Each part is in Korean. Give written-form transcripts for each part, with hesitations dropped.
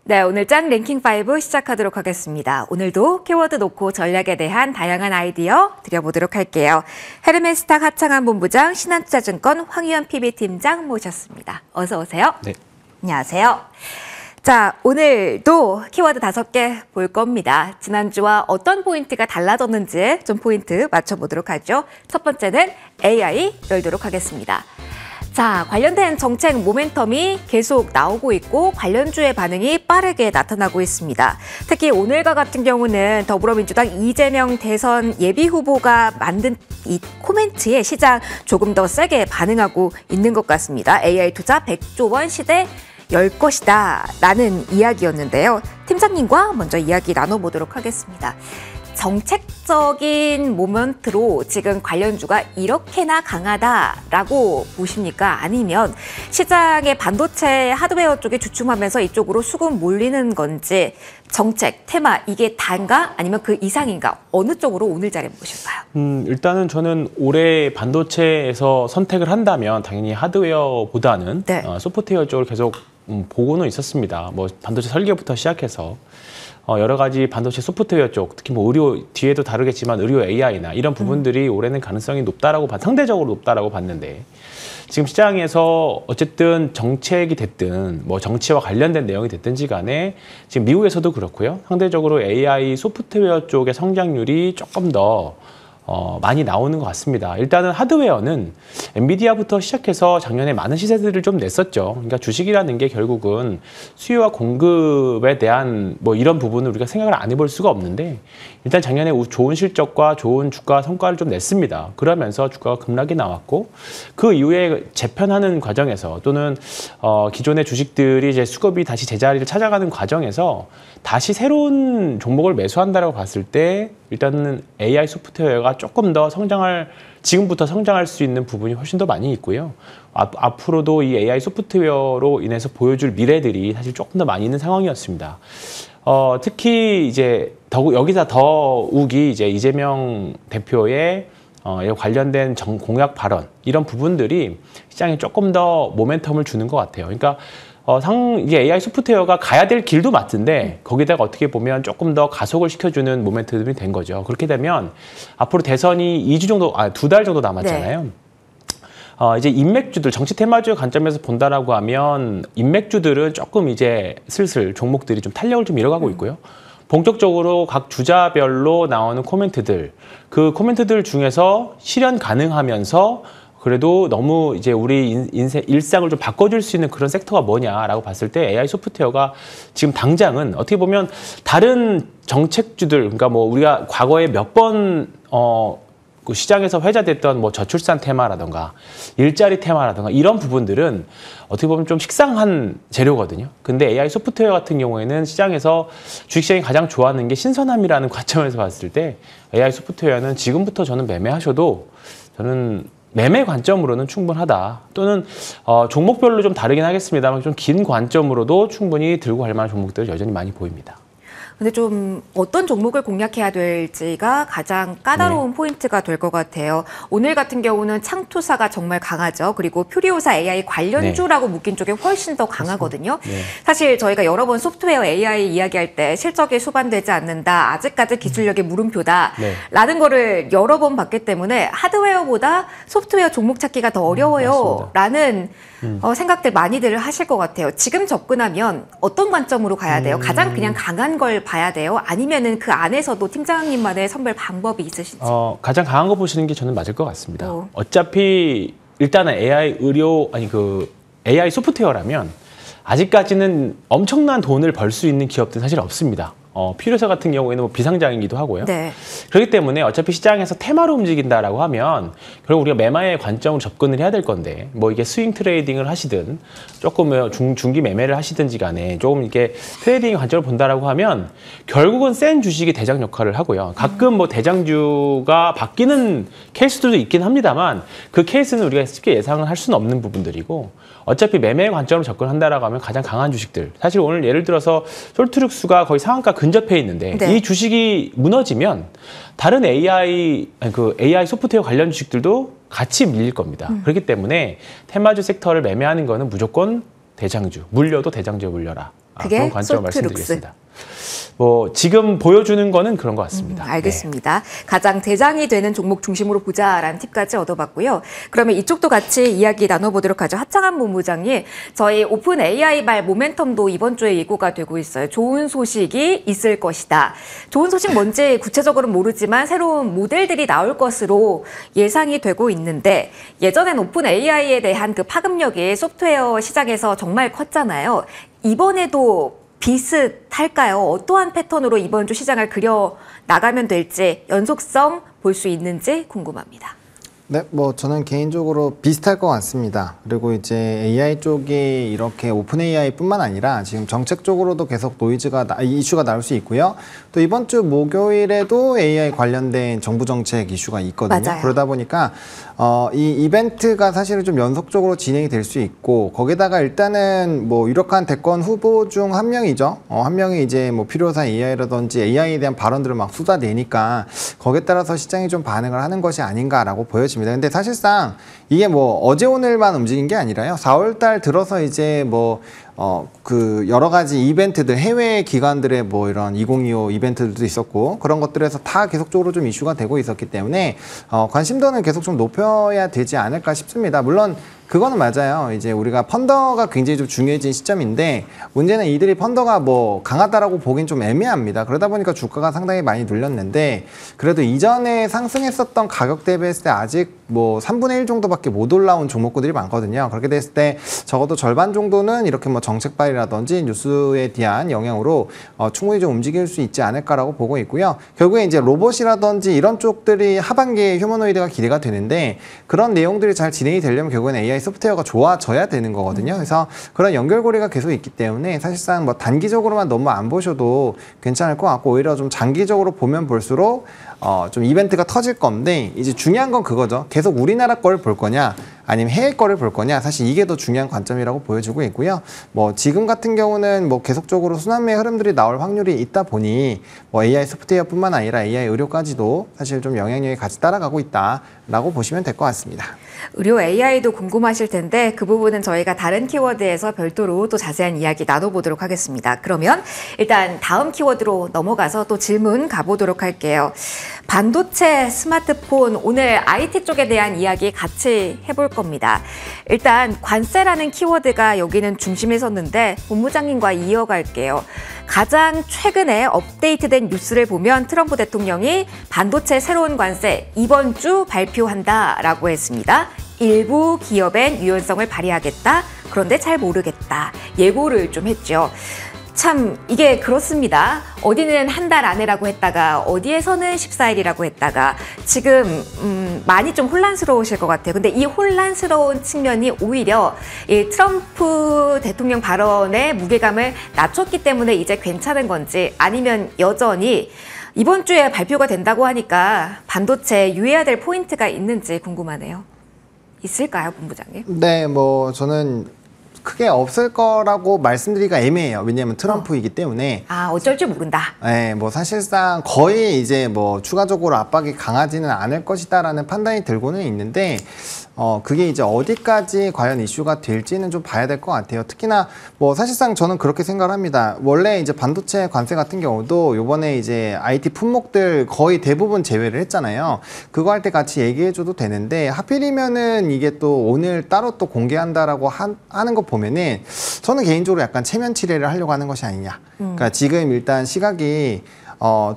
네, 오늘 짱 랭킹5 시작하도록 하겠습니다. 오늘도 키워드 놓고 전략에 대한 다양한 아이디어 드려보도록 할게요. 헤르메스탁 하창한 본부장, 신한투자증권 황유연 PB팀장 모셨습니다. 어서 오세요. 네. 안녕하세요. 자, 오늘도 키워드 5개 볼 겁니다. 지난주와 어떤 포인트가 달라졌는지 좀 포인트 맞춰보도록 하죠. 첫 번째는 AI 열도록 하겠습니다. 자, 관련된 정책 모멘텀이 계속 나오고 있고 관련주의 반응이 빠르게 나타나고 있습니다. 특히 오늘과 같은 경우는 더불어민주당 이재명 대선 예비 후보가 만든 이 코멘트에 시장 조금 더 세게 반응하고 있는 것 같습니다. AI 투자 100조 원 시대 열 것이다 라는 이야기였는데요. 팀장님과 먼저 이야기 나눠보도록 하겠습니다. 정책적인 모멘트로 지금 관련주가 이렇게나 강하다라고 보십니까? 아니면 시장의 반도체 하드웨어 쪽에 주춤하면서 이쪽으로 수급 몰리는 건지 정책, 테마 이게 단가 아니면 그 이상인가? 어느 쪽으로 오늘 자리 보실까요? 일단은 저는 올해 반도체에서 선택을 한다면 당연히 하드웨어보다는 네. 소프트웨어 쪽을 계속 보고는 있었습니다. 뭐 반도체 설계부터 시작해서 여러 가지 반도체 소프트웨어 쪽, 특히 뭐 의료 뒤에도 다루겠지만 의료 AI나 이런 부분들이 올해는 가능성이 높다라고 상대적으로 높다라고 봤는데 지금 시장에서 어쨌든 정책이 됐든 뭐 정치와 관련된 내용이 됐든지 간에 지금 미국에서도 그렇고요. 상대적으로 AI 소프트웨어 쪽의 성장률이 조금 더 많이 나오는 것 같습니다. 일단은 하드웨어는 엔비디아부터 시작해서 작년에 많은 시세들을 좀 냈었죠. 그러니까 주식이라는 게 결국은 수요와 공급에 대한 뭐 이런 부분을 우리가 생각을 안 해볼 수가 없는데 일단 작년에 좋은 실적과 좋은 주가 성과를 좀 냈습니다. 그러면서 주가가 급락이 나왔고 그 이후에 재편하는 과정에서 또는 기존의 주식들이 이제 수급이 다시 제자리를 찾아가는 과정에서 다시 새로운 종목을 매수한다라고 봤을 때 일단은 AI 소프트웨어가 조금 더 지금부터 성장할 수 있는 부분이 훨씬 더 많이 있고요. 앞으로도 이 AI 소프트웨어로 인해서 보여줄 미래들이 사실 조금 더 많이 있는 상황이었습니다. 특히 이제 여기서 더욱이 이제 이재명 대표의 관련된 공약 발언 이런 부분들이 시장에 조금 더 모멘텀을 주는 것 같아요. 그러니까 이게 AI 소프트웨어가 가야 될 길도 맞는데 거기다가 어떻게 보면 조금 더 가속을 시켜주는 모멘텀이 된 거죠. 그렇게 되면 앞으로 대선이 2달 정도 남았잖아요. 네. 이제 인맥주들, 정치 테마주의 관점에서 본다라고 하면 인맥주들은 조금 이제 슬슬 종목들이 좀 탄력을 좀 잃어가고 있고요. 본격적으로 각 주자별로 나오는 코멘트들, 그 코멘트들 중에서 실현 가능하면서 그래도 너무 이제 우리 일상을 좀 바꿔줄 수 있는 그런 섹터가 뭐냐라고 봤을 때 AI 소프트웨어가 지금 당장은 어떻게 보면 다른 정책주들, 그러니까 뭐 우리가 과거에 몇 번 그 시장에서 회자됐던 뭐 저출산 테마라든가 일자리 테마라든가 이런 부분들은 어떻게 보면 좀 식상한 재료거든요. 근데 AI 소프트웨어 같은 경우에는 시장에서 주식시장이 가장 좋아하는 게 신선함이라는 관점에서 봤을 때 AI 소프트웨어는 지금부터 저는 매매하셔도 저는 매매 관점으로는 충분하다. 또는 종목별로 좀 다르긴 하겠습니다만 좀 긴 관점으로도 충분히 들고 갈 만한 종목들이 여전히 많이 보입니다. 근데 좀 어떤 종목을 공략해야 될지가 가장 까다로운 포인트가 될 것 같아요. 오늘 같은 경우는 창투사가 정말 강하죠. 그리고 퓨리오사 AI 관련주라고 묶인 쪽에 훨씬 더 강하거든요. 사실 저희가 여러 번 소프트웨어 AI 이야기할 때 실적이 수반되지 않는다. 아직까지 기술력의 물음표다. 라는 거를 여러 번 봤기 때문에 하드웨어보다 소프트웨어 종목 찾기가 더 어려워요. 라는 생각들 많이들 하실 것 같아요. 지금 접근하면 어떤 관점으로 가야 돼요? 가장 그냥 강한 걸 봐야 돼요? 아니면은 그 안에서도 팀장님만의 선별 방법이 있으신지? 가장 강한 거 보시는 게 저는 맞을 것 같습니다. 어차피 일단은 AI 소프트웨어라면 아직까지는 엄청난 돈을 벌 수 있는 기업들은 사실 없습니다. 퓨리오사 같은 경우에는 뭐 비상장이기도 하고요. 네. 그렇기 때문에 어차피 시장에서 테마로 움직인다라고 하면 결국 우리가 매매의 관점으로 접근을 해야 될 건데 뭐 이게 스윙 트레이딩을 하시든 조금 중기 매매를 하시든지 간에 조금 이렇게 트레이딩 관점을 본다라고 하면 결국은 센 주식이 대장 역할을 하고요. 가끔 뭐 대장주가 바뀌는 케이스들도 있긴 합니다만 그 케이스는 우리가 쉽게 예상을 할 수는 없는 부분들이고 어차피 매매의 관점으로 접근한다라고 하면 가장 강한 주식들. 사실 오늘 예를 들어서 솔트룩스가 거의 상한가 근접해 있는데 이 주식이 무너지면 다른 AI 소프트웨어 관련 주식들도 같이 밀릴 겁니다. 그렇기 때문에 테마주 섹터를 매매하는 거는 무조건 대장주, 물려도 대장주에 물려라. 그게 그런 관점을 소프트룩스. 말씀드리겠습니다. 뭐 지금 보여주는 거는 그런 것 같습니다. 알겠습니다. 가장 대장이 되는 종목 중심으로 보자라는 팁까지 얻어봤고요. 그러면 이쪽도 같이 이야기 나눠보도록 하죠. 하창한 본부장님, 저희 오픈 AI발 모멘텀도 이번 주에 예고가 되고 있어요. 좋은 소식이 있을 것이다. 좋은 소식 뭔지 구체적으로는 모르지만 새로운 모델들이 나올 것으로 예상이 되고 있는데, 예전엔 오픈 AI에 대한 그 파급력이 소프트웨어 시장에서 정말 컸잖아요. 이번에도 비슷할까요? 어떠한 패턴으로 이번 주 시장을 그려 나가면 될지, 연속성 볼 수 있는지 궁금합니다. 네, 뭐 저는 개인적으로 비슷할 것 같습니다. 그리고 이제 AI 쪽이 이렇게 오픈 AI뿐만 아니라 지금 정책적으로도 계속 이슈가 나올 수 있고요. 또 이번 주 목요일에도 AI 관련된 정부 정책 이슈가 있거든요. 맞아요. 그러다 보니까 이 이벤트가 사실은 좀 연속적으로 진행이 될 수 있고, 거기다가 일단은 뭐 유력한 대권 후보 중 한 명이죠. 한 명이 이제 뭐 필요사 AI라든지 AI에 대한 발언들을 막 쏟아내니까 거기에 따라서 시장이 좀 반응을 하는 것이 아닌가라고 보여집니다. 근데 사실상 이게 뭐 어제 오늘만 움직인 게 아니라요. 4월달 들어서 이제 뭐 그 여러 가지 이벤트들, 해외 기관들의 뭐 이런 2025 이벤트들도 있었고, 그런 것들에서 다 계속적으로 좀 이슈가 되고 있었기 때문에 관심도는 계속 좀 높여야 되지 않을까 싶습니다. 물론 그거는 맞아요. 이제 우리가 펀더가 굉장히 좀 중요해진 시점인데, 문제는 이들이 펀더가 뭐 강하다라고 보긴 좀 애매합니다. 그러다 보니까 주가가 상당히 많이 눌렸는데, 그래도 이전에 상승했었던 가격 대비했을 때 아직 뭐 3분의 1 정도밖에 못 올라온 종목군들이 많거든요. 그렇게 됐을 때 적어도 절반 정도는 이렇게 뭐 정책 발의라든지 뉴스에 대한 영향으로 충분히 좀 움직일 수 있지 않을까라고 보고 있고요. 결국에 이제 로봇이라든지 이런 쪽들이 하반기에 휴머노이드가 기대가 되는데, 그런 내용들이 잘 진행이 되려면 결국에는 AI 소프트웨어가 좋아져야 되는 거거든요. 그래서 그런 연결고리가 계속 있기 때문에 사실상 뭐 단기적으로만 너무 안 보셔도 괜찮을 것 같고, 오히려 좀 장기적으로 보면 볼수록 좀 이벤트가 터질 건데, 이제 중요한 건 그거죠. 계속 우리나라 걸 볼 거냐 아니면 해외 거를 볼 거냐, 사실 이게 더 중요한 관점이라고 보여지고 있고요. 뭐 지금 같은 경우는 뭐 계속적으로 순환매 흐름들이 나올 확률이 있다 보니 뭐 AI 소프트웨어뿐만 아니라 AI 의료까지도 사실 좀 영향력이 같이 따라가고 있다라고 보시면 될 것 같습니다. 의료 AI도 궁금하실 텐데 그 부분은 저희가 다른 키워드에서 별도로 또 자세한 이야기 나눠보도록 하겠습니다. 그러면 일단 다음 키워드로 넘어가서 또 질문 가보도록 할게요. 반도체, 스마트폰, 오늘 IT 쪽에 대한 이야기 같이 해볼 겁니다. 일단 관세라는 키워드가 여기는 중심에 섰는데 본부장님과 이어갈게요. 가장 최근에 업데이트된 뉴스를 보면 트럼프 대통령이 반도체 새로운 관세 이번 주 발표한다라고 했습니다. 일부 기업엔 유연성을 발휘하겠다. 그런데 잘 모르겠다. 예고를 좀 했죠. 참 이게 그렇습니다. 어디는 한 달 안에라고 했다가 어디에서는 14일이라고 했다가 지금 많이 좀 혼란스러우실 것 같아요. 근데 이 혼란스러운 측면이 오히려 이 트럼프 대통령 발언의 무게감을 낮췄기 때문에 이제 괜찮은 건지, 아니면 여전히 이번 주에 발표가 된다고 하니까 반도체 유의해야 될 포인트가 있는지 궁금하네요. 있을까요, 본부장님? 네, 뭐 저는 크게 없을 거라고 말씀드리기가 애매해요. 왜냐하면 트럼프이기 때문에. 어쩔 줄 모른다. 네, 뭐 사실상 거의 이제 뭐 추가적으로 압박이 강하지는 않을 것이다라는 판단이 들고는 있는데, 그게 이제 어디까지 과연 이슈가 될지는 좀 봐야 될 것 같아요. 특히나 뭐 사실상 저는 그렇게 생각을 합니다. 원래 이제 반도체 관세 같은 경우도 요번에 이제 IT 품목들 거의 대부분 제외를 했잖아요. 그거 할 때 같이 얘기해줘도 되는데, 하필이면은 이게 또 오늘 따로 또 공개한다라고 하는 거 보면은 저는 개인적으로 약간 체면 치레를 하려고 하는 것이 아니냐. 그러니까 지금 일단 시각이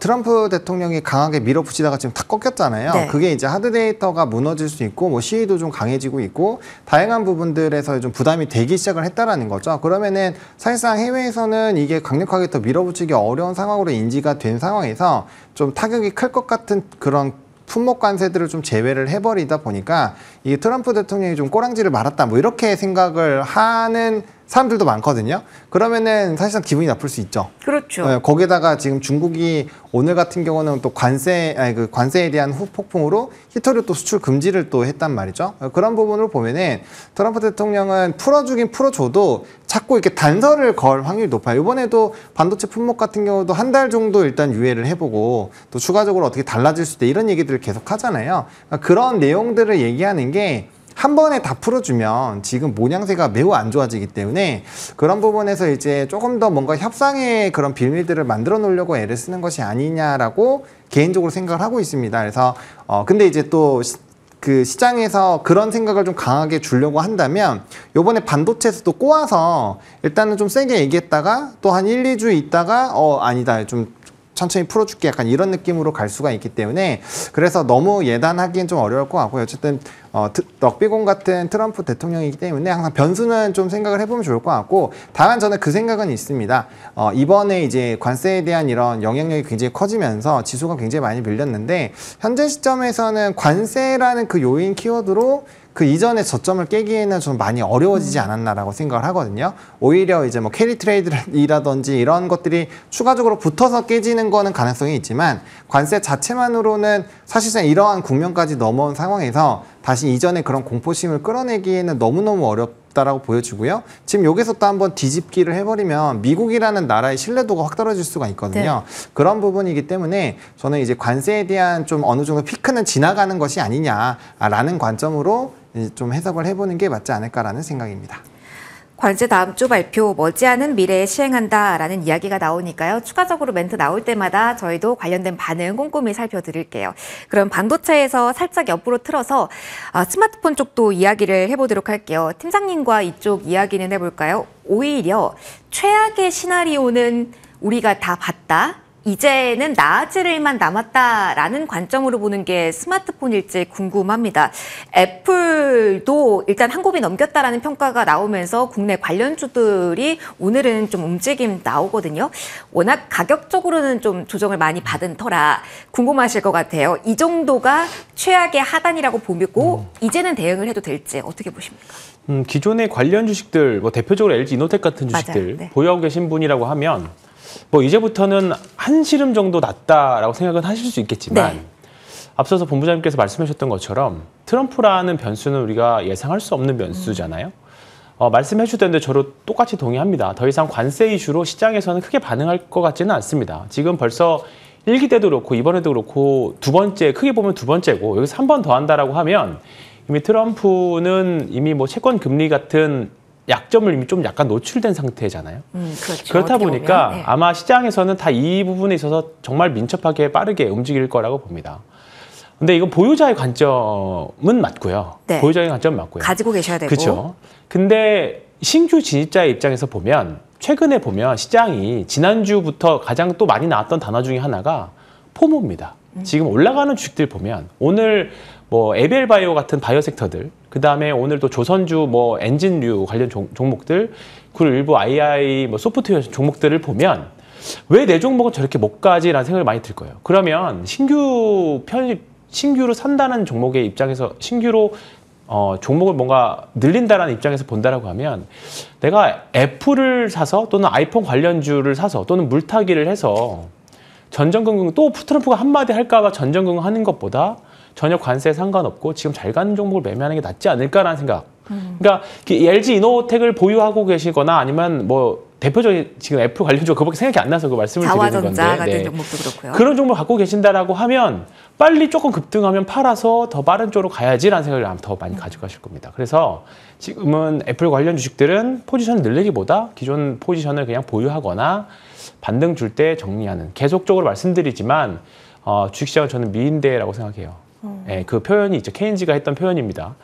트럼프 대통령이 강하게 밀어붙이다가 지금 탁 꺾였잖아요. 네. 그게 이제 하드 데이터가 무너질 수 있고, 뭐 시위도 좀 강해지고 있고, 다양한 부분들에서 좀 부담이 되기 시작을 했다라는 거죠. 그러면은 사실상 해외에서는 이게 강력하게 더 밀어붙이기 어려운 상황으로 인지가 된 상황에서 좀 타격이 클 것 같은 그런 품목 관세들을 좀 제외를 해버리다 보니까 이게 트럼프 대통령이 좀 꼬랑지를 말았다, 뭐 이렇게 생각을 하는 사람들도 많거든요. 그러면은 사실상 기분이 나쁠 수 있죠. 그렇죠. 네, 거기에다가 지금 중국이 오늘 같은 경우는 또 관세에 대한 후폭풍으로 히터류 또 수출 금지를 또 했단 말이죠. 그런 부분을 보면은 트럼프 대통령은 풀어주긴 풀어줘도 자꾸 이렇게 단서를 걸 확률이 높아요. 이번에도 반도체 품목 같은 경우도 한 달 정도 일단 유예를 해보고 또 추가적으로 어떻게 달라질 수 있다, 이런 얘기들을 계속 하잖아요. 그런 내용들을 얘기하는 게 한 번에 다 풀어주면 지금 모양새가 매우 안 좋아지기 때문에 그런 부분에서 이제 조금 더 뭔가 협상의 그런 빌미들을 만들어 놓으려고 애를 쓰는 것이 아니냐라고 개인적으로 생각을 하고 있습니다. 그래서 근데 이제 또 그 시장에서 그런 생각을 좀 강하게 주려고 한다면 요번에 반도체에서도 꼬아서 일단은 좀 세게 얘기했다가 또 한 1, 2주 있다가 아니다 좀 천천히 풀어줄게 약간 이런 느낌으로 갈 수가 있기 때문에 그래서 너무 예단하기엔 좀 어려울 것 같고요. 어쨌든 럭비공 같은 트럼프 대통령이기 때문에 항상 변수는 좀 생각을 해보면 좋을 것 같고 다만 저는 그 생각은 있습니다. 이번에 이제 관세에 대한 이런 영향력이 굉장히 커지면서 지수가 굉장히 많이 밀렸는데 현재 시점에서는 관세라는 그 요인 키워드로 그 이전의 저점을 깨기에는 좀 많이 어려워지지 않았나라고 생각을 하거든요. 오히려 이제 뭐 캐리 트레이드라든지 이런 것들이 추가적으로 붙어서 깨지는 거는 가능성이 있지만 관세 자체만으로는 사실상 이러한 국면까지 넘어온 상황에서 다시 이전의 그런 공포심을 끌어내기에는 너무너무 어렵다라고 보여지고요. 지금 여기서 또 한번 뒤집기를 해버리면 미국이라는 나라의 신뢰도가 확 떨어질 수가 있거든요. 네. 그런 부분이기 때문에 저는 이제 관세에 대한 좀 어느 정도 피크는 지나가는 것이 아니냐라는 관점으로 좀 해석을 해보는 게 맞지 않을까라는 생각입니다. 관세 다음 주 발표 머지않은 미래에 시행한다라는 이야기가 나오니까요. 추가적으로 멘트 나올 때마다 저희도 관련된 반응 꼼꼼히 살펴드릴게요. 그럼 반도체에서 살짝 옆으로 틀어서 스마트폰 쪽도 이야기를 해보도록 할게요. 팀장님과 이쪽 이야기는 해볼까요? 오히려 최악의 시나리오는 우리가 다 봤다. 이제는 나아질 일만 남았다라는 관점으로 보는 게 스마트폰일지 궁금합니다. 애플도 일단 한 곱이 넘겼다라는 평가가 나오면서 국내 관련주들이 오늘은 좀 움직임 나오거든요. 워낙 가격적으로는 좀 조정을 많이 받은 터라 궁금하실 것 같아요. 이 정도가 최악의 하단이라고 보고 이제는 대응을 해도 될지 어떻게 보십니까? 기존의 관련 주식들, 뭐 대표적으로 LG 이노텍 같은 주식들 네. 보유하고 계신 분이라고 하면 뭐 이제부터는 한시름 정도 낮다라고 생각은 하실 수 있겠지만 네. 앞서서 본부장님께서 말씀해 주셨던 것처럼 트럼프라는 변수는 우리가 예상할 수 없는 변수잖아요. 말씀해 주셨는데 저도 똑같이 동의합니다. 더 이상 관세 이슈로 시장에서는 크게 반응할 것 같지는 않습니다. 지금 벌써 1기 때도 그렇고 이번에도 그렇고 두 번째, 크게 보면 두 번째고 여기서 한 번 더 한다라고 하면 이미 트럼프는 이미 뭐 채권 금리 같은 약점을 이미 좀 약간 노출된 상태잖아요. 그렇죠. 그렇다 보니까 보면, 네. 아마 시장에서는 다 이 부분에 있어서 정말 민첩하게 빠르게 움직일 거라고 봅니다. 근데 이건 보유자의 관점은 맞고요. 네. 보유자의 관점은 맞고요. 가지고 계셔야 되고. 그렇죠. 근데 신규 진입자의 입장에서 보면 최근에 보면 시장이 지난주부터 가장 또 많이 나왔던 단어 중에 하나가 포모입니다. 지금 올라가는 주식들 보면 오늘 뭐 에벨바이오 같은 바이오 섹터들, 그 다음에 오늘 또 조선주 뭐 엔진류 관련 종목들, 그리고 일부 AI 뭐 소프트웨어 종목들을 보면 왜 내 종목은 저렇게 못 가지라는 생각이 많이 들 거예요. 그러면 신규로 산다는 종목의 입장에서 신규로 종목을 뭔가 늘린다라는 입장에서 본다라고 하면 내가 애플을 사서 또는 아이폰 관련주를 사서 또는 물타기를 해서 전전긍긍 또 트럼프가 한마디 할까봐 전전긍긍 하는 것보다 전혀 관세에 상관없고 지금 잘 가는 종목을 매매하는 게 낫지 않을까라는 생각. 그러니까 LG 이노텍을 보유하고 계시거나 아니면 뭐 대표적인 지금 애플 관련주 그밖에 생각이 안 나서 그 말씀을 드리는 건데. 자화전자 같은 종목도 그렇고요. 그런 종목을 갖고 계신다라고 하면 빨리 조금 급등하면 팔아서 더 빠른 쪽으로 가야지라는 생각을 아마 더 많이 가지고 가실 겁니다. 그래서 지금은 애플 관련 주식들은 포지션을 늘리기보다 기존 포지션을 그냥 보유하거나 반등 줄 때 정리하는, 계속적으로 말씀드리지만 주식시장은 저는 미인대라고 생각해요. 네, 그 표현이 있죠. 케인즈가 했던 표현입니다.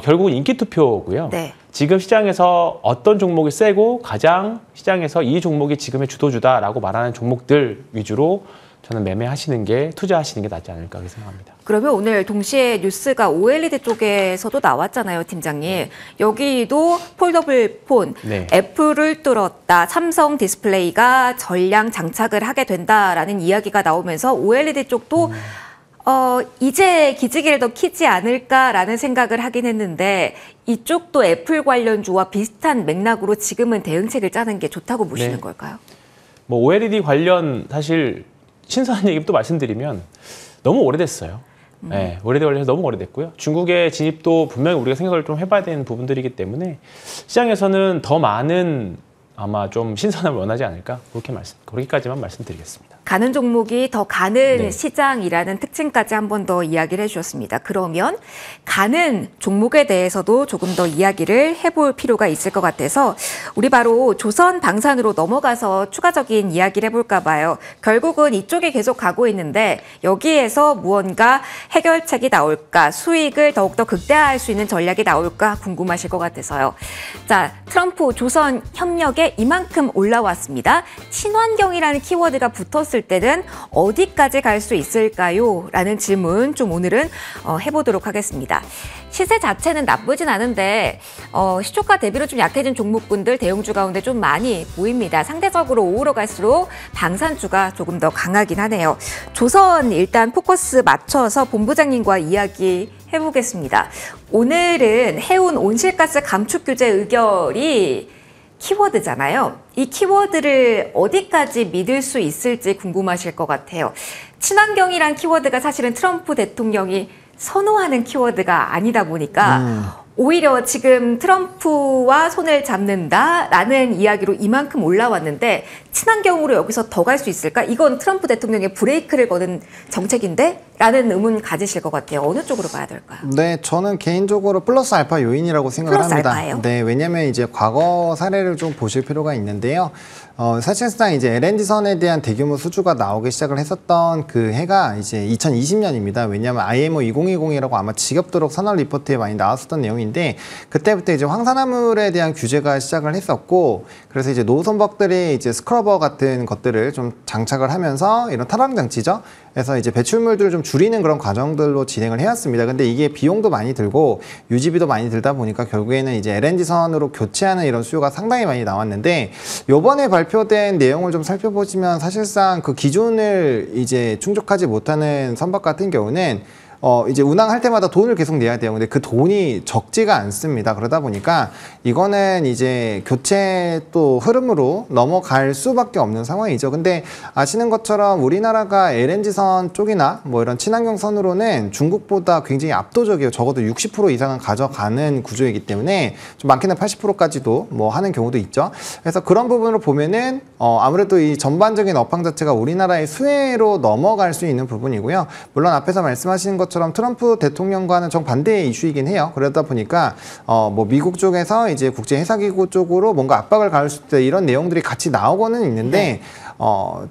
결국은 인기 투표고요. 네. 지금 시장에서 어떤 종목이 세고 가장 시장에서 이 종목이 지금의 주도주다라고 말하는 종목들 위주로 저는 매매하시는 게, 투자하시는 게 낫지 않을까 생각합니다. 그러면 오늘 동시에 뉴스가 OLED 쪽에서도 나왔잖아요, 팀장님. 여기도 폴더블 폰, 네. 애플을 뚫었다, 삼성 디스플레이가 전량 장착을 하게 된다라는 이야기가 나오면서 OLED 쪽도 이제 기지개를 더 키지 않을까라는 생각을 하긴 했는데 이쪽도 애플 관련주와 비슷한 맥락으로 지금은 대응책을 짜는 게 좋다고 보시는 네. 걸까요? 뭐 OLED 관련 사실 신선한 얘기 또 말씀드리면 너무 오래됐어요. 네, OLED 관련해서 너무 오래됐고요. 중국의 진입도 분명히 우리가 생각을 좀 해봐야 되는 부분들이기 때문에 시장에서는 더 많은 아마 좀 신선함을 원하지 않을까 그렇게까지만 말씀드리겠습니다. 가는 종목이 더 가는 시장이라는 특징까지 한 번 더 이야기를 해주셨습니다. 그러면 가는 종목에 대해서도 조금 더 이야기를 해볼 필요가 있을 것 같아서 우리 바로 조선 방산으로 넘어가서 추가적인 이야기를 해볼까 봐요. 결국은 이쪽에 계속 가고 있는데 여기에서 무언가 해결책이 나올까, 수익을 더욱더 극대화할 수 있는 전략이 나올까 궁금하실 것 같아서요. 자, 트럼프 조선 협력에 이만큼 올라왔습니다. 친환경이라는 키워드가 붙었을 때는 어디까지 갈 수 있을까요? 라는 질문 좀 오늘은 해보도록 하겠습니다. 시세 자체는 나쁘진 않은데 시초가 대비로 좀 약해진 종목군들 대형주 가운데 좀 많이 보입니다. 상대적으로 오후로 갈수록 방산주가 조금 더 강하긴 하네요. 조선 일단 포커스 맞춰서 본부장님과 이야기 해보겠습니다. 오늘은 해운 온실가스 감축 규제 의결이 키워드잖아요. 이 키워드를 어디까지 믿을 수 있을지 궁금하실 것 같아요. 친환경이란 키워드가 사실은 트럼프 대통령이 선호하는 키워드가 아니다 보니까 오히려 지금 트럼프와 손을 잡는다라는 이야기로 이만큼 올라왔는데 친환경으로 여기서 더 갈 수 있을까? 이건 트럼프 대통령의 브레이크를 거는 정책인데? 라는 의문 가지실 것 같아요. 어느 쪽으로 봐야 될까요? 네, 저는 개인적으로 플러스 알파 요인이라고 생각을 플러스 합니다. 알파예요? 네, 왜냐하면 이제 과거 사례를 좀 보실 필요가 있는데요. 사실상 이제 LNG선에 대한 대규모 수주가 나오기 시작을 했었던 그 해가 이제 2020년입니다. 왜냐하면 IMO 2020이라고 아마 지겹도록 산업 리포트에 많이 나왔었던 내용인데 그때부터 이제 황산화물에 대한 규제가 시작을 했었고 그래서 이제 노선박들이 이제 스크러버 같은 것들을 좀 장착을 하면서 이런 탈환 장치죠. 그래서 이제 배출물들을 좀 줄이는 그런 과정들로 진행을 해왔습니다. 근데 이게 비용도 많이 들고 유지비도 많이 들다 보니까 결국에는 이제 LNG선으로 교체하는 이런 수요가 상당히 많이 나왔는데 요번에 발표된 내용을 좀 살펴보시면 사실상 그 기존을 이제 충족하지 못하는 선박 같은 경우는 이제 운항할 때마다 돈을 계속 내야 돼요. 근데 그 돈이 적지가 않습니다. 그러다 보니까 이거는 이제 교체 또 흐름으로 넘어갈 수밖에 없는 상황이죠. 근데 아시는 것처럼 우리나라가 LNG선 쪽이나 뭐 이런 친환경 선으로는 중국보다 굉장히 압도적이에요. 적어도 60% 이상은 가져가는 구조이기 때문에 좀 많게는 80%까지도 뭐 하는 경우도 있죠. 그래서 그런 부분으로 보면은 아무래도 이 전반적인 업황 자체가 우리나라의 수혜로 넘어갈 수 있는 부분이고요. 물론 앞에서 말씀하신 것처럼 트럼프 대통령과는 정반대의 이슈이긴 해요. 그러다 보니까 뭐 미국 쪽에서 이제 국제해사기구 쪽으로 뭔가 압박을 가할 수 있다 이런 내용들이 같이 나오고는 있는데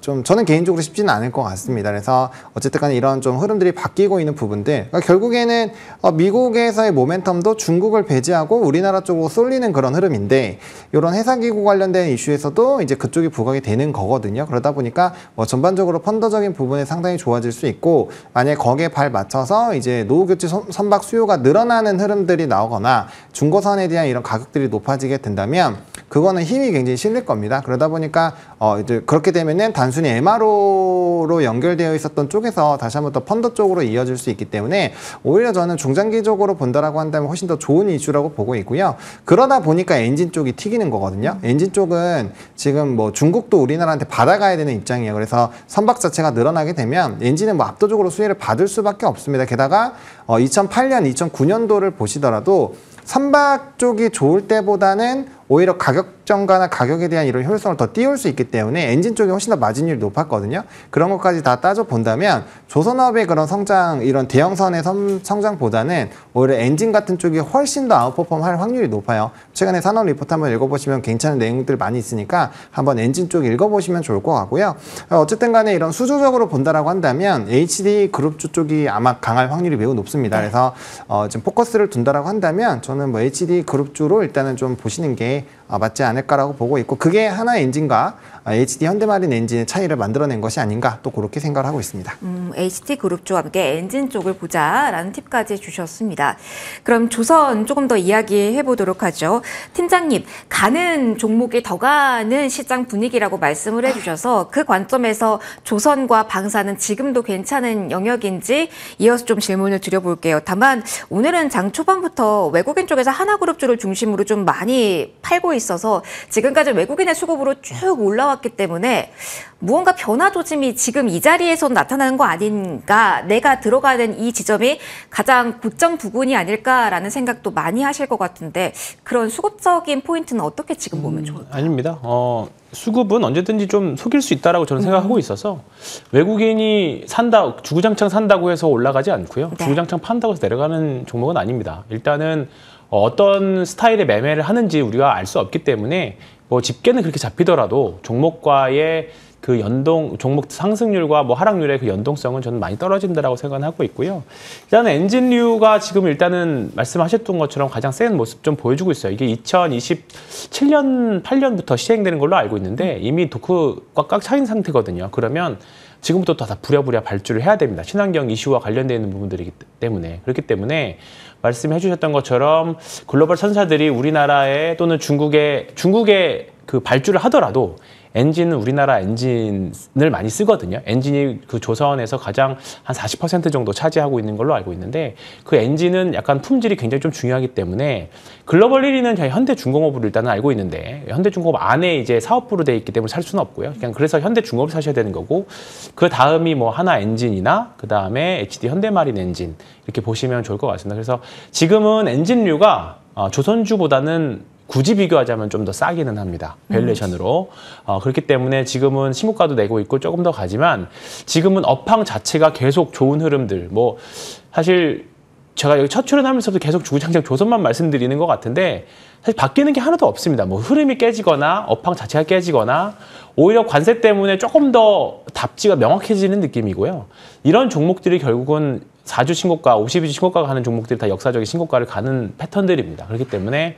좀 저는 개인적으로 쉽지는 않을 것 같습니다. 그래서 어쨌든 간에 이런 좀 흐름들이 바뀌고 있는 부분들 그러니까 결국에는 미국에서의 모멘텀도 중국을 배제하고 우리나라 쪽으로 쏠리는 그런 흐름인데 이런 해사기구 관련된 이슈에서도 이제 그쪽이 부각이 되는 거거든요. 그러다 보니까 뭐 전반적으로 펀더적인 부분에 상당히 좋아질 수 있고 만약에 거기에 발 맞춰서 이제 노후교체 선박 수요가 늘어나는 흐름들이 나오거나 중고선에 대한 이런 가격들이 높아지게 된다면 그거는 힘이 굉장히 실릴 겁니다. 그러다 보니까 이제 그렇게 되면은 단순히 MRO로 연결되어 있었던 쪽에서 다시 한번 더 펀더 쪽으로 이어질 수 있기 때문에 오히려 저는 중장기적으로 본다라고 한다면 훨씬 더 좋은 이슈라고 보고 있고요. 그러다 보니까 엔진 쪽이 튀기는 거거든요. 엔진 쪽은 지금 뭐 중국도 우리나라한테 받아가야 되는 입장이에요. 그래서 선박 자체가 늘어나게 되면 엔진은 뭐 압도적으로 수혜를 받을 수밖에 없습니다. 게다가 2008년, 2009년도를 보시더라도 선박 쪽이 좋을 때보다는 오히려 가격 정가나 가격에 대한 이런 효율성을 더 띄울 수 있기 때문에 엔진 쪽이 훨씬 더 마진율이 높았거든요. 그런 것까지 다 따져본다면 조선업의 그런 성장, 이런 대형선의 성장보다는 오히려 엔진 같은 쪽이 훨씬 더 아웃퍼폼 할 확률이 높아요. 최근에 산업 리포트 한번 읽어보시면 괜찮은 내용들 많이 있으니까 한번 엔진 쪽 읽어보시면 좋을 것 같고요. 어쨌든 간에 이런 수조적으로 본다라고 한다면 HD 그룹주 쪽이 아마 강할 확률이 매우 높습니다. 그래서 지금 포커스를 둔다라고 한다면 저는 뭐 HD 그룹주로 일단은 좀 보시는 게 맞지 않을까라고 보고 있고 그게 하나의 엔진과 HD 현대마린 엔진의 차이를 만들어낸 것이 아닌가 또 그렇게 생각을 하고 있습니다. HD 그룹주와 함께 엔진 쪽을 보자라는 팁까지 주셨습니다. 그럼 조선 조금 더 이야기해 보도록 하죠. 팀장님, 가는 종목이 더 가는 시장 분위기라고 말씀을 해주셔서 그 관점에서 조선과 방사는 지금도 괜찮은 영역인지 이어서 좀 질문을 드려볼게요. 다만 오늘은 장 초반부터 외국인 쪽에서 하나그룹주를 중심으로 좀 많이 팔고 있어서 지금까지 외국인의 수급으로 쭉 올라왔기 때문에 무언가 변화 조짐이 지금 이 자리에서 나타나는 거 아닌가, 내가 들어가는 이 지점이 가장 고점 부분이 아닐까라는 생각도 많이 하실 것 같은데 그런 수급적인 포인트는 어떻게 지금 보면 좋을까요? 아닙니다. 수급은 언제든지 좀 속일 수 있다라고 저는 생각하고 있어서 외국인이 산다, 주구장창 산다고 해서 올라가지 않고요. 네. 주구장창 판다고 해서 내려가는 종목은 아닙니다. 일단은 어떤 스타일의 매매를 하는지 우리가 알 수 없기 때문에 뭐 집게는 그렇게 잡히더라도 종목과의 그 종목 상승률과 뭐 하락률의 그 연동성은 저는 많이 떨어진다라고 생각하고 있고요. 일단은 엔진류가 지금 일단은 말씀하셨던 것처럼 가장 센 모습 좀 보여주고 있어요. 이게 2027년, 8년부터 시행되는 걸로 알고 있는데 이미 도크가 꽉 차인 상태거든요. 그러면 지금부터 다 부랴부랴 발주를 해야 됩니다. 친환경 이슈와 관련되어 있는 부분들이기 때문에. 그렇기 때문에 말씀해 주셨던 것처럼 글로벌 선사들이 우리나라에 또는 중국에 그 발주를 하더라도 엔진은 우리나라 엔진을 많이 쓰거든요. 엔진이 그 조선에서 가장 한 40% 정도 차지하고 있는 걸로 알고 있는데 그 엔진은 약간 품질이 굉장히 좀 중요하기 때문에 글로벌 1위는 저희 현대중공업으로 일단은 알고 있는데 현대중공업 안에 이제 사업부로 돼 있기 때문에 살 수는 없고요. 그냥 그래서 현대중공업을 사셔야 되는 거고 그 다음이 뭐 하나 엔진이나 그 다음에 HD 현대마린 엔진 이렇게 보시면 좋을 것 같습니다. 그래서 지금은 엔진류가 조선주보다는 굳이 비교하자면 좀 더 싸기는 합니다. 밸류에이션으로. 그렇기 때문에 지금은 신고가도 내고 있고 조금 더 가지만 지금은 업황 자체가 계속 좋은 흐름들. 뭐 사실 제가 여기 첫 출연하면서도 계속 주구장창 조선만 말씀드리는 것 같은데 사실 바뀌는 게 하나도 없습니다. 뭐 흐름이 깨지거나 업황 자체가 깨지거나 오히려 관세 때문에 조금 더 답지가 명확해지는 느낌이고요. 이런 종목들이 결국은 4주 신고가, 52주 신고가가 가는 종목들이 다 역사적인 신고가를 가는 패턴들입니다. 그렇기 때문에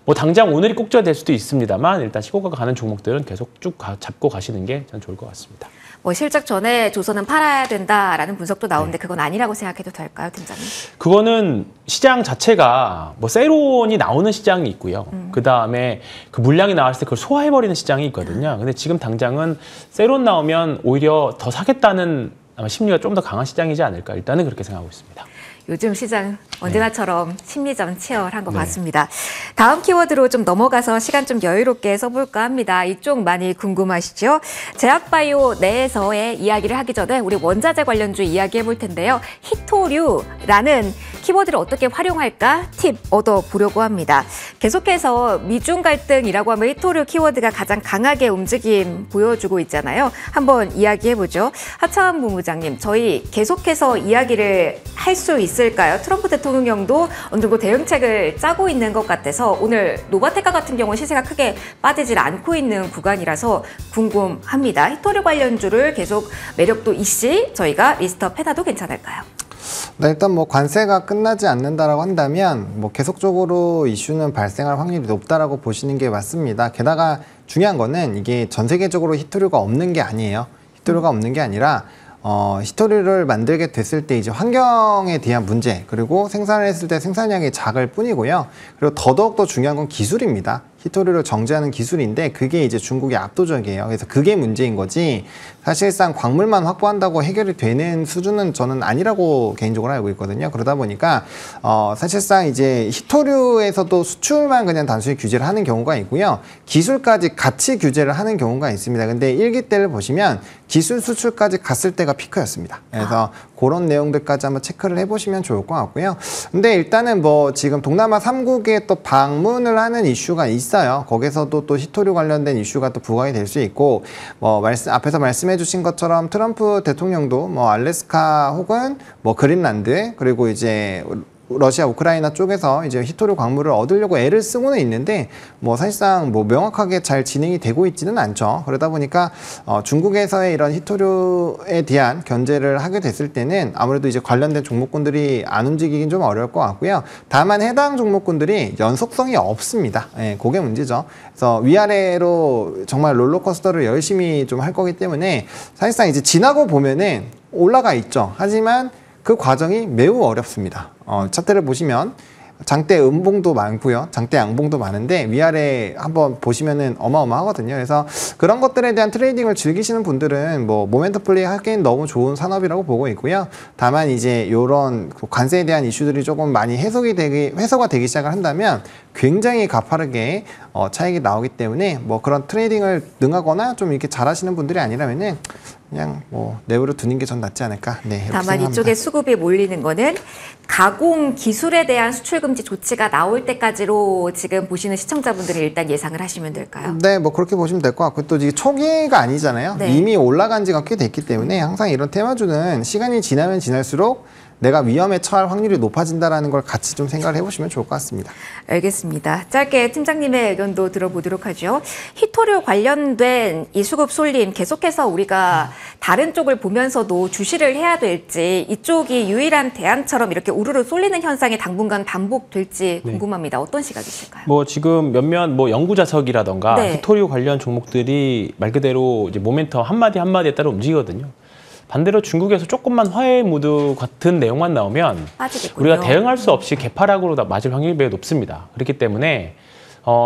뭐 당장 오늘이 꼭지가 될 수도 있습니다만 일단 신고가가 가는 종목들은 계속 쭉 잡고 가시는 게 전 좋을 것 같습니다. 뭐 실적 전에 조선은 팔아야 된다라는 분석도 나오는데 그건 아니라고 생각해도 될까요, 팀장님? 그거는 시장 자체가 뭐 세론이 나오는 시장이 있고요. 그 다음에 그 물량이 나왔을 때 그걸 소화해버리는 시장이 있거든요. 근데 지금 당장은 세론 나오면 오히려 더 사겠다는 아마 심리가 좀 더 강한 시장이지 않을까 일단은 그렇게 생각하고 있습니다. 요즘 시장 언제나처럼 심리전 치열한 것 같습니다. 다음 키워드로 좀 넘어가서 시간 좀 여유롭게 써볼까 합니다. 이쪽 많이 궁금하시죠? 제약바이오 내에서의 이야기를 하기 전에 우리 원자재 관련주 이야기해 볼 텐데요. 히토류라는 키워드를 어떻게 활용할까 팁 얻어보려고 합니다. 계속해서 미중 갈등이라고 하면 히토류 키워드가 가장 강하게 움직임 보여주고 있잖아요. 한번 이야기해보죠. 하차원 본부장님, 저희 계속해서 이야기를 할 수 있을까요? 트럼프 대통령도 어느 정도 대응책을 짜고 있는 것 같아서 오늘 노바테카 같은 경우는 시세가 크게 빠지질 않고 있는 구간이라서 궁금합니다. 히토류 관련주를 계속 매력도 있이 저희가 리스트업해놔도 괜찮을까요? 네, 일단 뭐 관세가 끝나지 않는다라고 한다면 뭐 계속적으로 이슈는 발생할 확률이 높다라고 보시는 게 맞습니다. 게다가 중요한 거는 이게 전 세계적으로 히토류가 없는 게 아니에요. 히토류가 없는 게 아니라 히토류를 만들게 됐을 때 이제 환경에 대한 문제, 그리고 생산을 했을 때 생산량이 작을 뿐이고요. 그리고 더더욱 중요한 건 기술입니다. 히토류를 정제하는 기술인데 그게 이제 중국이 압도적이에요. 그래서 그게 문제인 거지 사실상 광물만 확보한다고 해결이 되는 수준은 저는 아니라고 개인적으로 알고 있거든요. 그러다 보니까 사실상 이제 히토류에서도 수출만 그냥 단순히 규제를 하는 경우가 있고요. 기술까지 같이 규제를 하는 경우가 있습니다. 근데 1기 때를 보시면 기술 수출까지 갔을 때가 피크였습니다. 그래서 그런 내용들까지 한번 체크를 해보시면 좋을 것 같고요. 근데 일단은 뭐 지금 동남아 3국에 또 방문을 하는 이슈가 있어요. 거기서도 또 히토류 관련된 이슈가 또 부각이 될 수 있고, 뭐 앞에서 말씀해주신 것처럼 트럼프 대통령도 뭐 알래스카 혹은 뭐 그린란드, 그리고 이제 러시아 우크라이나 쪽에서 이제 히토류 광물을 얻으려고 애를 쓰고는 있는데 뭐 사실상 뭐 명확하게 잘 진행이 되고 있지는 않죠. 그러다 보니까 중국에서의 이런 히토류에 대한 견제를 하게 됐을 때는 아무래도 이제 관련된 종목군들이 안 움직이긴 좀 어려울 것 같고요. 다만 해당 종목군들이 연속성이 없습니다. 예, 그게 문제죠. 그래서 위아래로 정말 롤러코스터를 열심히 좀 할 거기 때문에 사실상 이제 지나고 보면은 올라가 있죠. 하지만 그 과정이 매우 어렵습니다. 차트를 보시면 장대 음봉도 많고요. 장대 양봉도 많은데 위아래 한번 보시면은 어마어마하거든요. 그래서 그런 것들에 대한 트레이딩을 즐기시는 분들은 뭐 모멘텀 플레이 하기엔 너무 좋은 산업이라고 보고 있고요. 다만 이제 이런 관세에 대한 이슈들이 조금 많이 해소가 되기 시작을 한다면 굉장히 가파르게 차익이 나오기 때문에 뭐 그런 트레이딩을 능하거나 좀 이렇게 잘하시는 분들이 아니라면은 그냥 뭐 내버려 두는 게 전 낫지 않을까. 네, 이렇게 다만 생각합니다. 이쪽에 수급이 몰리는 거는 가공 기술에 대한 수출 금지 조치가 나올 때까지로 지금 보시는 시청자분들이 일단 예상을 하시면 될까요? 네, 뭐 그렇게 보시면 될 것 같고 또 이게 초기가 아니잖아요. 네. 이미 올라간 지가 꽤 됐기 때문에 항상 이런 테마주는 시간이 지나면 지날수록 내가 위험에 처할 확률이 높아진다라는 걸 같이 좀 생각을 해보시면 좋을 것 같습니다. 알겠습니다. 짧게 팀장님의 의견도 들어보도록 하죠. 히토류 관련된 이 수급 쏠림 계속해서 우리가 다른 쪽을 보면서도 주시를 해야 될지 이쪽이 유일한 대안처럼 이렇게 우르르 쏠리는 현상이 당분간 반복될지 궁금합니다. 어떤 시각이실까요? 뭐 지금 몇몇 뭐 연구 자석이라던가 네. 히토류 관련 종목들이 말 그대로 이제 모멘텀 한마디 한마디에 따라 움직이거든요. 반대로 중국에서 조금만 화해 무드 같은 내용만 나오면 빠지겠군요. 우리가 대응할 수 없이 개파락으로 다 맞을 확률이 매우 높습니다. 그렇기 때문에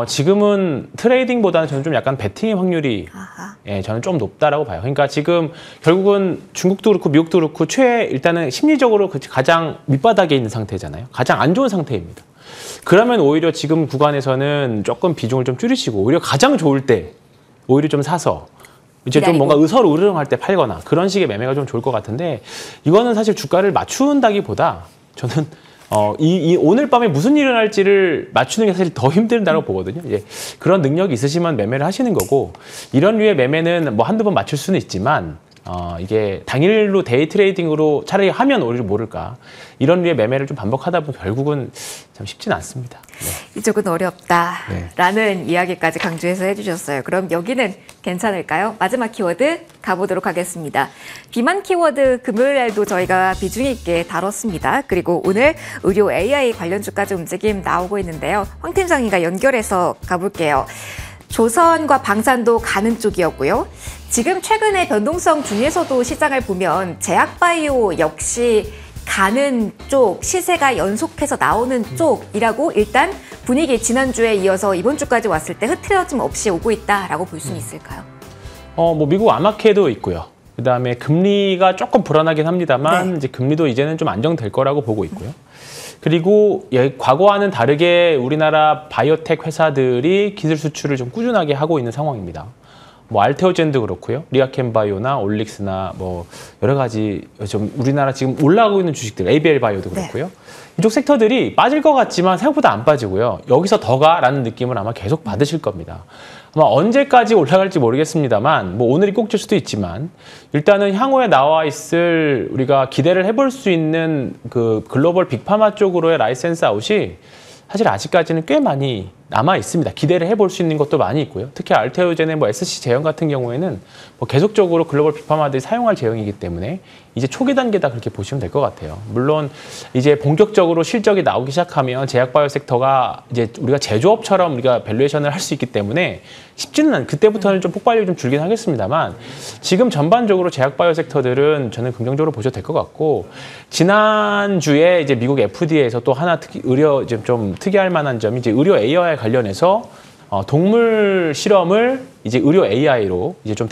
지금은 트레이딩보다는 저는 좀 약간 베팅의 확률이 아하. 예, 저는 좀 높다라고 봐요. 그러니까 지금 결국은 중국도 그렇고 미국도 그렇고 일단은 심리적으로 가장 밑바닥에 있는 상태잖아요. 가장 안 좋은 상태입니다. 그러면 오히려 지금 구간에서는 조금 비중을 좀 줄이시고 오히려 가장 좋을 때 오히려 좀 사서 이제 좀 기다리고. 뭔가 의설우르렁할 때 팔거나 그런 식의 매매가 좀 좋을 것 같은데 이거는 사실 주가를 맞춘다기보다 저는 이 오늘 밤에 무슨 일이 일어날지를 맞추는 게 사실 더 힘들다고 보거든요. 예, 그런 능력이 있으시면 매매를 하시는 거고 이런 류의 매매는 뭐 한두 번 맞출 수는 있지만 이게 당일로 데이 트레이딩으로 차라리 하면 오히려 모를까 이런 류의 매매를 좀 반복하다 보면 결국은 참 쉽지는 않습니다. 네. 이쪽은 어렵다라는 이야기까지 강조해서 해주셨어요. 그럼 여기는 괜찮을까요? 마지막 키워드 가보도록 하겠습니다. 비만 키워드 금요일날도 저희가 비중 있게 다뤘습니다. 그리고 오늘 의료 AI 관련주까지 움직임 나오고 있는데요. 황 팀장님과 연결해서 가볼게요. 조선과 방산도 가는 쪽이었고요. 지금 최근의 변동성 중에서도 시장을 보면 제약바이오 역시 가는 쪽, 시세가 연속해서 나오는 쪽이라고 일단 분위기 지난주에 이어서 이번 주까지 왔을 때 흐트러짐 없이 오고 있다라고 볼 수는 있을까요? 뭐 미국 아마케도 있고요. 그다음에 금리가 조금 불안하긴 합니다만 네. 이제 금리도 이제는 좀 안정될 거라고 보고 있고요. 그리고 과거와는 다르게 우리나라 바이오텍 회사들이 기술 수출을 좀 꾸준하게 하고 있는 상황입니다. 뭐 알테오젠도 그렇고요. 리아켐바이오나 올릭스나 뭐 여러 가지 좀 우리나라 지금 올라가고 있는 주식들, ABL 바이오도 그렇고요. 이쪽 섹터들이 빠질 것 같지만 생각보다 안 빠지고요. 여기서 더 가라는 느낌을 아마 계속 받으실 겁니다. 아마 언제까지 올라갈지 모르겠습니다만 뭐 오늘이 꼭질 수도 있지만 일단은 향후에 나와 있을 우리가 기대를 해볼 수 있는 그 글로벌 빅파마 쪽으로의 라이센스 아웃이 사실 아직까지는 꽤 많이 남아 있습니다. 기대를 해볼 수 있는 것도 많이 있고요. 특히 알테오젠의 뭐 SC 제형 같은 경우에는 뭐 계속적으로 글로벌 빅파마들이 사용할 제형이기 때문에 이제 초기 단계다 그렇게 보시면 될 것 같아요. 물론 이제 본격적으로 실적이 나오기 시작하면 제약바이오 섹터가 이제 우리가 제조업처럼 우리가 밸류에이션을 할 수 있기 때문에 쉽지는 않. 그때부터는 좀 폭발력이 좀 줄긴 하겠습니다만 지금 전반적으로 제약바이오 섹터들은 저는 긍정적으로 보셔도 될 것 같고 지난주에 이제 미국 FDA에서 또 하나 의료 좀 특이할 만한 점이 이제 의료 AI 관련해서 동물 실험을 이제 의료 AI로 이제 좀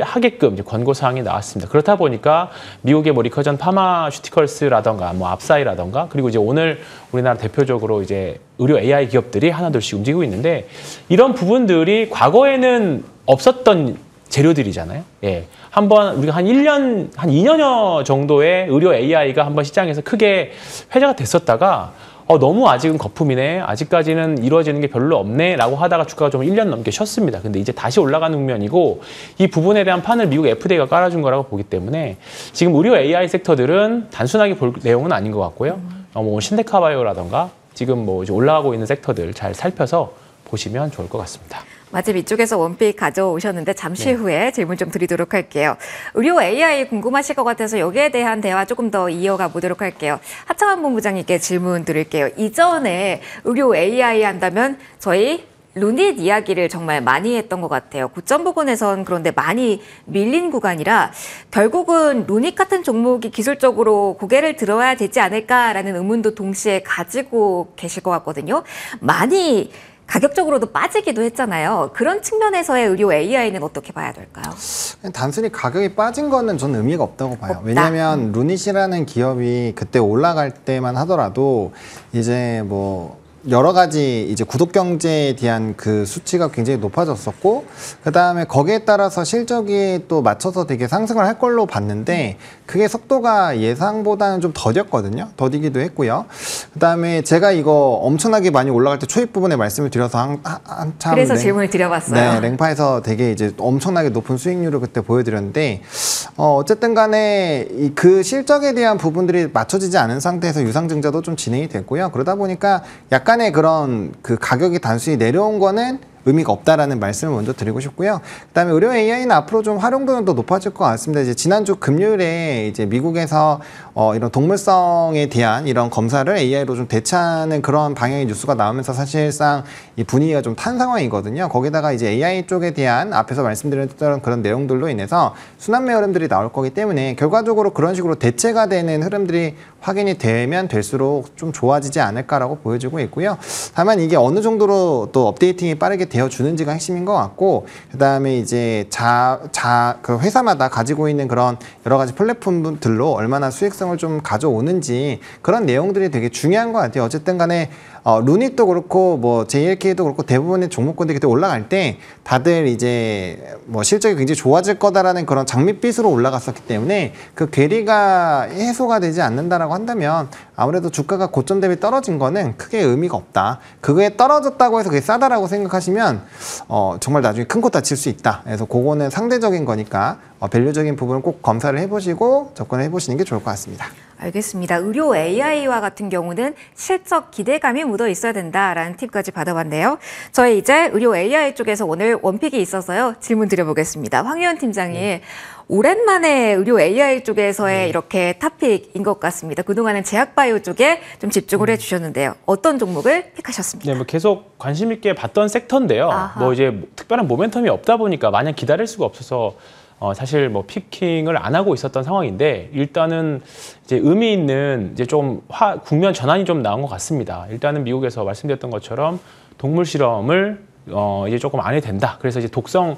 하게끔 이제 권고 사항이 나왔습니다. 그렇다 보니까 미국의 뭐 리커전 파마슈티컬스라던가 뭐 압사이라던가 그리고 이제 오늘 우리나라 대표적으로 이제 의료 AI 기업들이 하나둘씩 움직이고 있는데 이런 부분들이 과거에는 없었던 재료들이잖아요. 예. 한번 우리가 한 2년여 정도의 의료 AI가 한번 시장에서 크게 회자가 됐었다가 너무 아직은 거품이네. 아직까지는 이루어지는 게 별로 없네. 라고 하다가 주가가 좀 1년 넘게 쉬었습니다. 근데 이제 다시 올라가는 국면이고 이 부분에 대한 판을 미국 FDA가 깔아준 거라고 보기 때문에 지금 의료 AI 섹터들은 단순하게 볼 내용은 아닌 것 같고요. 뭐 신데카바이오라던가 지금 뭐 이제 올라가고 있는 섹터들 잘 살펴서 보시면 좋을 것 같습니다. 마침 이쪽에서 원픽 가져오셨는데 잠시 후에 질문 좀 드리도록 할게요. 의료 AI 궁금하실 것 같아서 여기에 대한 대화 조금 더 이어가 보도록 할게요. 하창환 본부장님께 질문 드릴게요. 이전에 의료 AI 한다면 저희 루닛 이야기를 정말 많이 했던 것 같아요. 고점 부근에선 그런데 많이 밀린 구간이라 결국은 루닛 같은 종목이 기술적으로 고개를 들어야 되지 않을까라는 의문도 동시에 가지고 계실 것 같거든요. 많이 가격적으로도 빠지기도 했잖아요. 그런 측면에서의 의료 AI는 어떻게 봐야 될까요? 단순히 가격이 빠진 거는 저는 의미가 없다고 봐요. 없다. 왜냐하면 루닛이라는 기업이 그때 올라갈 때만 하더라도 이제 뭐 여러 가지 이제 구독 경제에 대한 그 수치가 굉장히 높아졌었고, 그 다음에 거기에 따라서 실적이 또 맞춰서 되게 상승을 할 걸로 봤는데, 그게 속도가 예상보다는 좀 더뎠거든요. 더디기도 했고요. 그 다음에 제가 이거 엄청나게 많이 올라갈 때 초입 부분에 말씀을 드려서 한참. 그래서 질문을 드려봤어요. 네, 랭파에서 되게 이제 엄청나게 높은 수익률을 그때 보여드렸는데, 어쨌든 간에 그 실적에 대한 부분들이 맞춰지지 않은 상태에서 유상증자도 좀 진행이 됐고요. 그러다 보니까 약간의 그런 그 가격이 단순히 내려온 거는 의미가 없다라는 말씀을 먼저 드리고 싶고요. 그다음에 의료 AI는 앞으로 좀 활용도는 더 높아질 것 같습니다. 이제 지난주 금요일에 이제 미국에서 이런 동물성에 대한 이런 검사를 AI로 좀 대체하는 그런 방향의 뉴스가 나오면서 사실상 이 분위기가 좀 탄 상황이거든요. 거기다가 이제 AI 쪽에 대한 앞에서 말씀드렸던 그런 내용들로 인해서 순환매 흐름들이 나올 거기 때문에 결과적으로 그런 식으로 대체가 되는 흐름들이 확인이 되면 될수록 좀 좋아지지 않을까라고 보여지고 있고요. 다만 이게 어느 정도로 또 업데이팅이 빠르게 되어주는지가 핵심인 것 같고, 그 다음에 이제 그 회사마다 가지고 있는 그런 여러 가지 플랫폼들로 얼마나 수익성을 좀 가져오는지 그런 내용들이 되게 중요한 것 같아요. 어쨌든 간에 루닛도 그렇고 뭐 JLK도 그렇고 대부분의 종목군들이 그때 올라갈 때 다들 이제 뭐 실적이 굉장히 좋아질 거다라는 그런 장밋빛으로 올라갔었기 때문에 그 괴리가 해소가 되지 않는다라고 한다면 아무래도 주가가 고점 대비 떨어진 거는 크게 의미가 없다. 그거에 떨어졌다고 해서 그게 싸다라고 생각하시면 정말 나중에 큰 코 다칠 수 있다. 그래서 그거는 상대적인 거니까 밸류적인 부분을 꼭 검사를 해보시고 접근을 해보시는 게 좋을 것 같습니다. 알겠습니다. 의료 AI와 같은 경우는 실적 기대감이 묻어 있어야 된다라는 팁까지 받아봤네요. 저희 이제 의료 AI 쪽에서 오늘 원픽이 있어서요. 질문 드려보겠습니다. 황희연 팀장이 오랜만에 의료 AI 쪽에서의 이렇게 탑픽인 것 같습니다. 그동안은 제약바이오 쪽에 좀 집중을 해주셨는데요. 어떤 종목을 픽하셨습니까? 네, 뭐 계속 관심 있게 봤던 섹터인데요. 아하. 뭐 이제 특별한 모멘텀이 없다 보니까 마냥 기다릴 수가 없어서 사실 뭐 피킹을 안 하고 있었던 상황인데, 일단은 이제 의미 있는 이제 좀 국면 전환이 좀 나온 것 같습니다. 일단은 미국에서 말씀드렸던 것처럼 동물 실험을 이제 조금 안 해도 된다. 그래서 이제 독성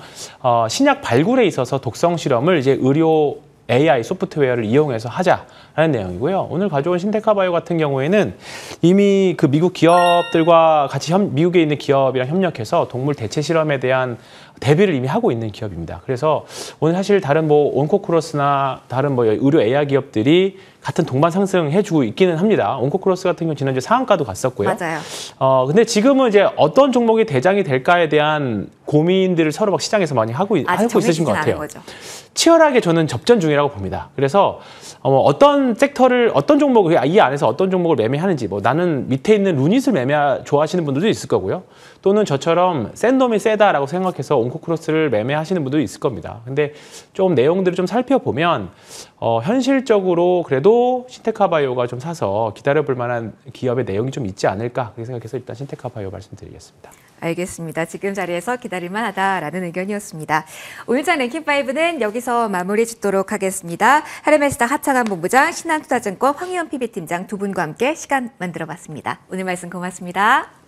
신약 발굴에 있어서 독성 실험을 이제 의료 AI 소프트웨어를 이용해서 하자라는 내용이고요. 오늘 가져온 신테카바이오 같은 경우에는 이미 그 미국 기업들과 같이 미국에 있는 기업이랑 협력해서 동물 대체 실험에 대한 대비를 이미 하고 있는 기업입니다. 그래서 오늘 사실 다른 뭐 온코크로스나 다른 뭐 의료 AI 기업들이 같은 동반 상승해주고 있기는 합니다. 온코크로스 같은 경우 지난주에 상한가도 갔었고요. 맞아요. 근데 지금은 이제 어떤 종목이 대장이 될까에 대한 고민들을 서로 막 시장에서 많이 하고 있으신 것 같아요. 치열하게 저는 접전 중이라고 봅니다. 그래서 어떤 섹터를, 어떤 종목을, 이 안에서 어떤 종목을 매매하는지, 뭐 나는 밑에 있는 루닛을 좋아하시는 분들도 있을 거고요. 또는 저처럼 센 놈이 세다라고 생각해서 온코크로스를 매매하시는 분들도 있을 겁니다. 근데 좀 내용들을 좀 살펴보면 현실적으로 그래도 신테카바이오가 좀 사서 기다려볼 만한 기업의 내용이 좀 있지 않을까, 그렇게 생각해서 일단 신테카바이오 말씀드리겠습니다. 알겠습니다. 지금 자리에서 기다릴만 하다라는 의견이었습니다. 오늘장 랭킹5는 여기서 마무리 짓도록 하겠습니다. 하르메스타 하창한 본부장, 신한투자증권 황희연 PB팀장 두 분과 함께 시간 만들어봤습니다. 오늘 말씀 고맙습니다.